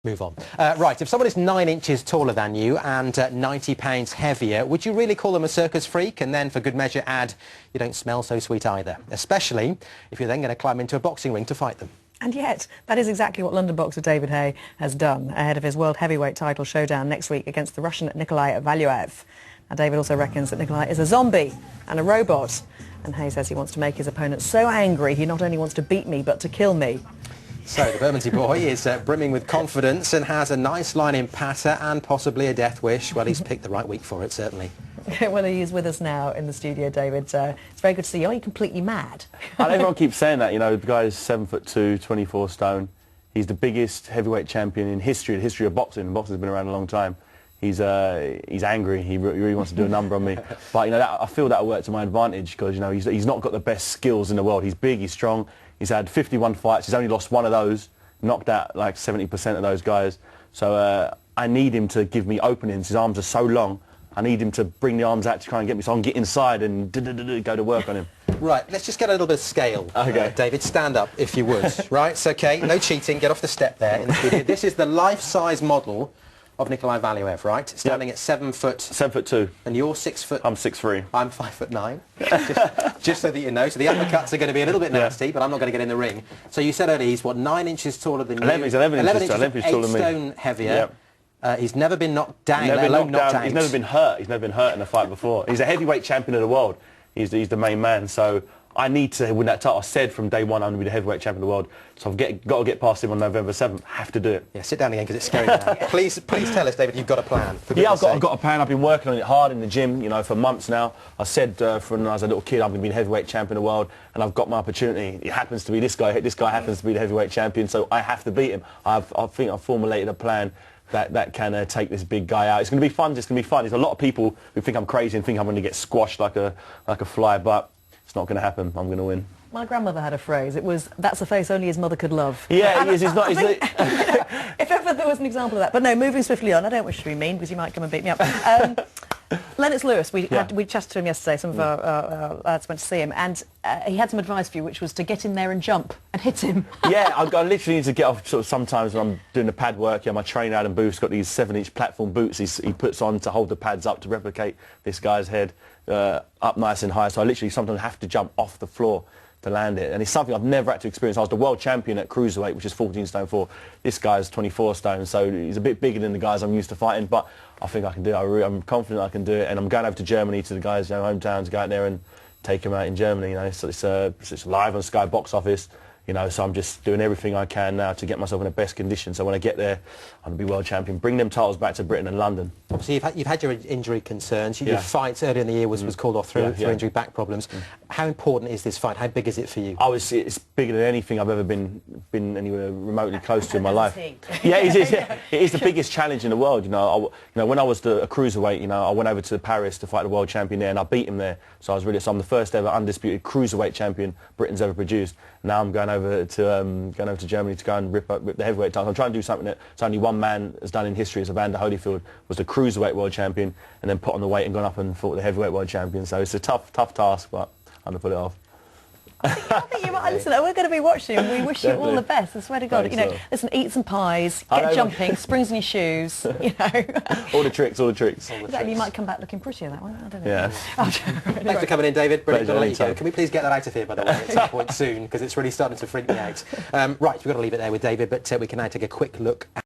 Move on. Right, if someone is 9 inches taller than you and 90 pounds heavier, would you really call them a circus freak? And then, for good measure, add, you don't smell so sweet either, especially if you're then going to climb into a boxing ring to fight them. And yet, that is exactly what London boxer David Haye has done ahead of his world heavyweight title showdown next week against the Russian Nikolai Valuev. Now, David also reckons that Nikolai is a zombie and a robot. And Haye says he wants to make his opponent so angry he not only wants to beat me, but to kill me. So the Bermondsey boy is brimming with confidence and has a nice line in patter and possibly a death wish. Well, he's picked the right week for it, certainly. Well, he is with us now in the studio, David. It's very good to see you. Are you completely mad? I know everyone keeps saying that. You know, the guy's 7'2", 24 stone. He's the biggest heavyweight champion in history, the history of boxing. Boxing's been around a long time. He's angry. He really wants to do a number on me. But, you know, I feel that'll work to my advantage because, you know, he's not got the best skills in the world. He's big, he's strong. He's had 51 fights. He's only lost one of those, knocked out like 70% of those guys. So I need him to give me openings. His arms are so long. I need him to bring the arms out to try and get me so I can get inside and go to work on him. Right, let's just get a little bit of scale. Okay. David, stand up if you would. Right, it's okay, no cheating, get off the step there in the studio. This is the life-size model of Nikolai Valuev, right? Standing at 7 foot... 7'2". And you're 6 foot... I'm 6'3". I'm 5'9". just so that you know. So the uppercuts are going to be a little bit nasty, but I'm not going to get in the ring. So you said earlier he's, what, 9 inches taller than you? 11 inches taller than me. 8 stone heavier. Yep. He's never been knocked down, let alone knocked out. He's never been hurt. He's never been hurt in a fight before. He's a heavyweight champion of the world. He's the main man. So I need to win that title. I said from day one I'm going to be the heavyweight champion of the world. So I've got to get past him on November 7th. I have to do it. Yeah, sit down again because it's scary now. Please tell us, David, you've got a plan. Yeah, I've got a plan. I've been working on it hard in the gym, you know, for months now. I said from when I was a little kid I'm going to be the heavyweight champion of the world, and I've got my opportunity. It happens to be this guy. This guy happens to be the heavyweight champion, so I have to beat him. I think I've formulated a plan that can take this big guy out. It's going to be fun. It's going to be fun. There's a lot of people who think I'm crazy and think I'm going to get squashed like a fly, but it's not going to happen. I'm going to win. My grandmother had a phrase. It was, "That's a face only his mother could love." Yeah, it is. It's not. If ever there was an example of that. But no, moving swiftly on. I don't wish to be mean because you might come and beat me up. Lennox Lewis, we chatted to him yesterday. Some of our lads went to see him, and he had some advice for you, which was to get in there and jump and hit him. Yeah, I literally need to get off. Sort of sometimes when I'm doing the pad work, yeah, my trainer Adam Booth's got these 7-inch platform boots he puts on to hold the pads up to replicate this guy's head up nice and high. So I literally sometimes have to jump off the floor to land it, and it's something I've never had to experience. I was the world champion at cruiserweight, which is 14 stone 4. This guy's 24 stone, so he's a bit bigger than the guys I'm used to fighting, but I think I can do it. I'm confident I can do it, and I'm going over to Germany to the guys' hometown to go out there and take him out in Germany. You know, so it's live on Sky Box Office. You know, so I'm just doing everything I can now to get myself in the best condition. So when I get there, I'm going to be world champion. Bring them titles back to Britain and London. Obviously, you've had your injury concerns. Your fight earlier in the year was called off through injury, back problems. How important is this fight? How big is it for you? Oh, it's bigger than anything I've ever been anywhere remotely close to in my life. Yeah, it is the biggest challenge in the world. You know, when I was a cruiserweight, you know, I went over to Paris to fight the world champion there, and I beat him there. So I'm the first ever undisputed cruiserweight champion Britain's ever produced. Now I'm going over to Germany to go and rip the heavyweight title. I'm trying to do something that only one man has done in history. As Evander Holyfield was the cruiserweight world champion, and then put on the weight and gone up and fought the heavyweight world champion. So it's a tough task, but I'm going to pull it off. I think you might listen. We're going to be watching. We wish you all the best. I swear to God. Thanks, listen, eat some pies, get jumping, springs in your shoes. You know, all the tricks. Exactly. You might come back looking prettier that one. I don't know. Yeah. Thanks for coming in, David. Brilliant. Let you go. Can we please get that out of here, by the way, at some point soon, because it's really starting to freak me out. Right, we've got to leave it there with David, but we can now take a quick look at